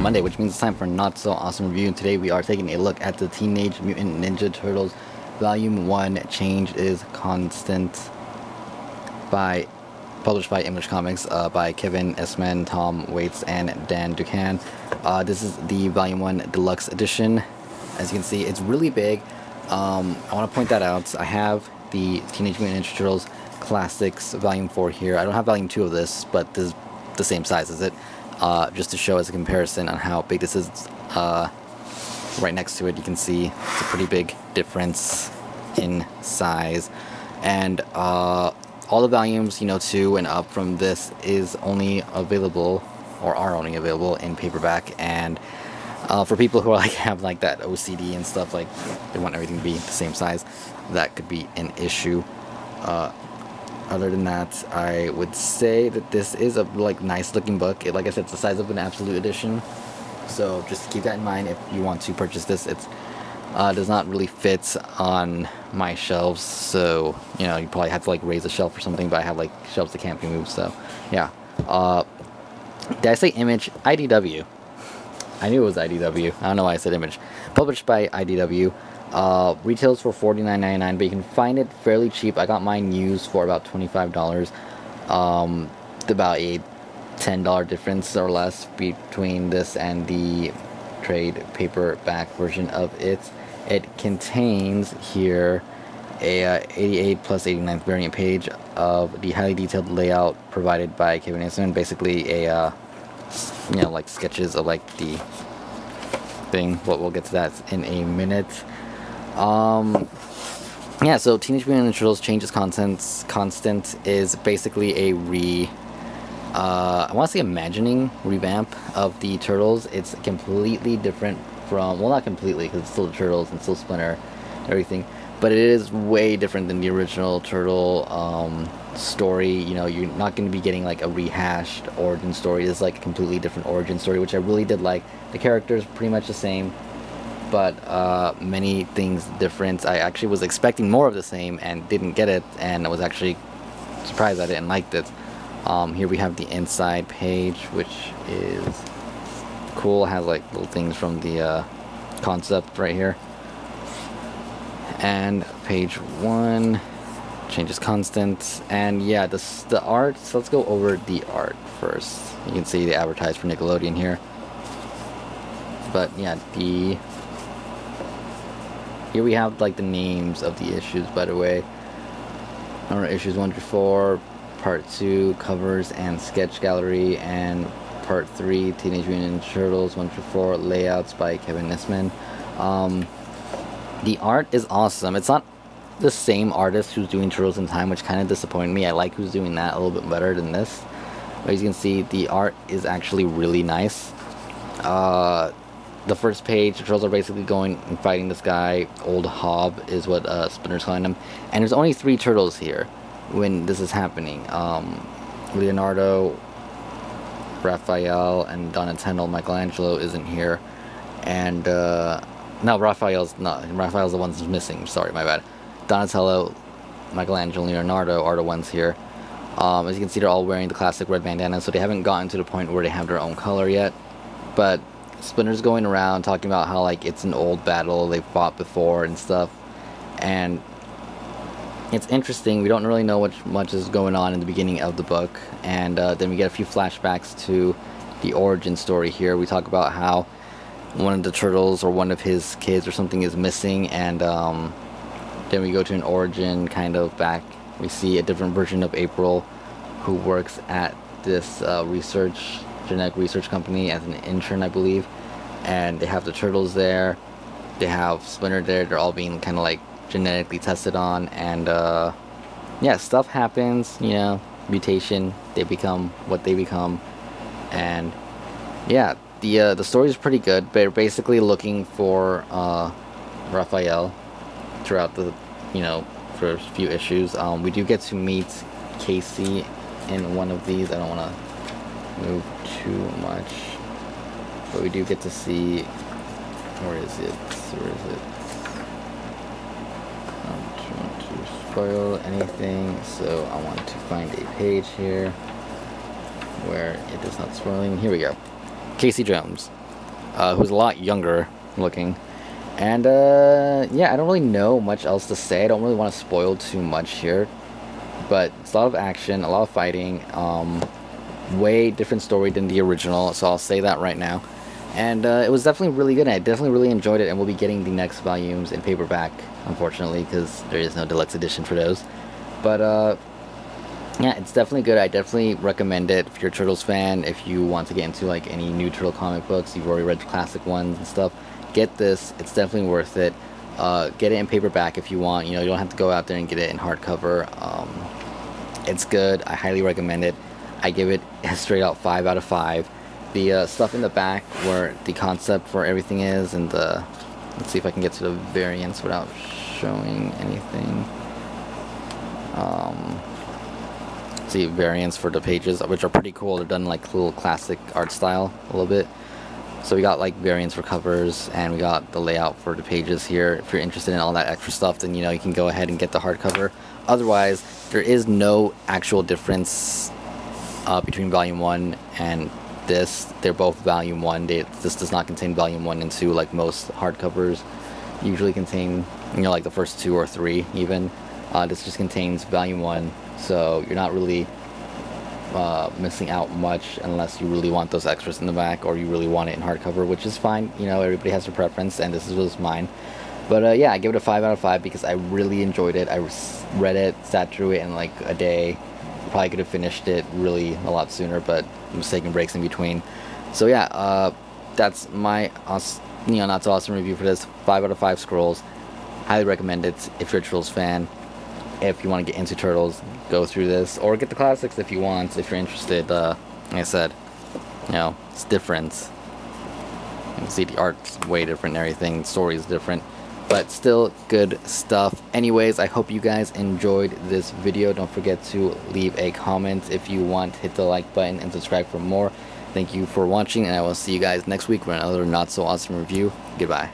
Monday, which means it's time for Not So Awesome Review. And today we are taking a look at the Teenage Mutant Ninja Turtles Volume 1, Change is Constant, published by Image Comics, by Kevin Eastman, Tom Waits, and Dan Ducan. This is the Volume 1 Deluxe Edition. As you can see, it's really big. I want to point that out. I have the Teenage Mutant Ninja Turtles Classics Volume 4 here. I don't have Volume 2 of this, but this is the same size as it. Just to show as a comparison on how big this is. Right next to it, you can see it's a pretty big difference in size. And all the volumes, 2 and up from this is only available, or are only available in paperback. And for people who are have that OCD and stuff, they want everything to be the same size, that could be an issue. Other than that, I would say that this is a nice looking book. Like I said, it's the size of an Absolute Edition, so just keep that in mind if you want to purchase this. It does not really fit on my shelves, so you probably have to raise a shelf or something. But I have shelves that can't be moved, so yeah. Did I say Image? IDW. I knew it was IDW. I don't know why I said Image. Published by IDW. Retails for $49.99, but you can find it fairly cheap. I got mine used for about $25. About a $10 difference or less between this and the trade paperback version of it. It contains here a 88 plus 89th variant page of the highly detailed layout provided by Kevin Eastman. Basically a sketches of the thing, but we'll get to that in a minute. Yeah, so Teenage Mutant Ninja Turtles Change is Constant is basically a I want to say imagining revamp of the Turtles. It's completely different from, well, not completely, because it's still the Turtles and still Splinter and everything, but it is way different than the original Turtle story. You're not going to be getting a rehashed origin story. It's a completely different origin story, which I really did like. The characters pretty much the same, but many things different. I actually was expecting more of the same and didn't get it, and I was actually surprised I didn't like it. Here we have the inside page, which is cool. It has little things from the concept right here. And page 1, Change is Constant. And yeah, the art, so let's go over the art first. You can see they advertise for Nickelodeon here. But yeah, here we have the names of the issues, by the way. Issues 1 through 4, Part 2, Covers and Sketch Gallery, and Part 3, Teenage Mutant Ninja Turtles 1 through 4, Layouts by Kevin Eastman. The art is awesome. It's not the same artist who's doing Turtles in Time, which kind of disappointed me. I like who's doing that a little bit better than this. But as you can see, the art is actually really nice. The first page, the Turtles are basically going and fighting this guy. Old Hob is what Splinter's calling him. And there's only 3 Turtles here when this is happening. Leonardo, Raphael, and Donatello. Michelangelo isn't here. And no, Raphael's not. Raphael's the one who's missing. Sorry, my bad. Donatello, Michelangelo, and Leonardo are the ones here. As you can see, they're all wearing the classic red bandana, so they haven't gotten to the point where they have their own color yet. But Splinter's going around talking about how it's an old battle they fought before and stuff. And it's interesting. We don't really know what much is going on in the beginning of the book, and then we get a few flashbacks to the origin story here. We talk about how one of the Turtles or one of his kids or something is missing, and then we go to an origin kind of back. We see a different version of April, who works at this genetic research company as an intern, I believe, and they have the Turtles there. They have Splinter there. They're all being kind of genetically tested on, and yeah, stuff happens, mutation, they become what they become. And yeah, the story is pretty good. They're basically looking for Raphael throughout the first few issues. We do get to meet Casey in one of these. I don't want to move too much, but we do get to see, where is it? Spoil anything, so I want to find a page here where it is not spoiling. Here we go. Casey Jones. who's a lot younger looking. And yeah, I don't really know much else to say. I don't really want to spoil too much here, but it's a lot of action, a lot of fighting, way different story than the original, so I'll say that right now. And it was definitely really good, and I definitely really enjoyed it, and we'll be getting the next volumes in paperback, unfortunately, because there is no deluxe edition for those. But yeah, it's definitely good. I definitely recommend it if you're a Turtles fan. If you want to get into like any new Turtle comic books, you've already read the classic ones and stuff, get this. It's definitely worth it. Get it in paperback if you want. You know, you don't have to go out there and get it in hardcover. It's good. I highly recommend it. I give it a straight out 5 out of 5. The stuff in the back where the concept for everything is, and the, let's see if I can get to the variants without showing anything. See, variants for the pages, which are pretty cool. They're done like little classic art style a little bit. So we got like variants for covers, and we got the layout for the pages here. If you're interested in all that extra stuff, then you know you can go ahead and get the hardcover. Otherwise, there is no actual difference between Volume 1 and this. They're both Volume 1. This does not contain Volume 1 and 2 like most hardcovers usually contain, you know, like the first 2 or 3 even. This just contains Volume 1, so you're not really missing out much unless you really want those extras in the back, or you really want it in hardcover, which is fine. You know, everybody has their preference, and this was mine. But yeah, I give it a 5 out of 5 because I really enjoyed it. I read it, sat through it in like a day. Probably could have finished it really a lot sooner, but I was taking breaks in between. So yeah, that's my not so awesome review for this. 5 out of 5 scrolls. Highly recommend it if you're a Turtles fan. If you want to get into Turtles, go through this, or get the classics if you want. If you're interested, like I said, you know, it's different. You can see the art's way different and everything. The story is different, but still good stuff. Anyways, I hope you guys enjoyed this video. Don't forget to leave a comment if you want. Hit the like button and subscribe for more. Thank you for watching, and I will see you guys next week for another not so awesome review. Goodbye.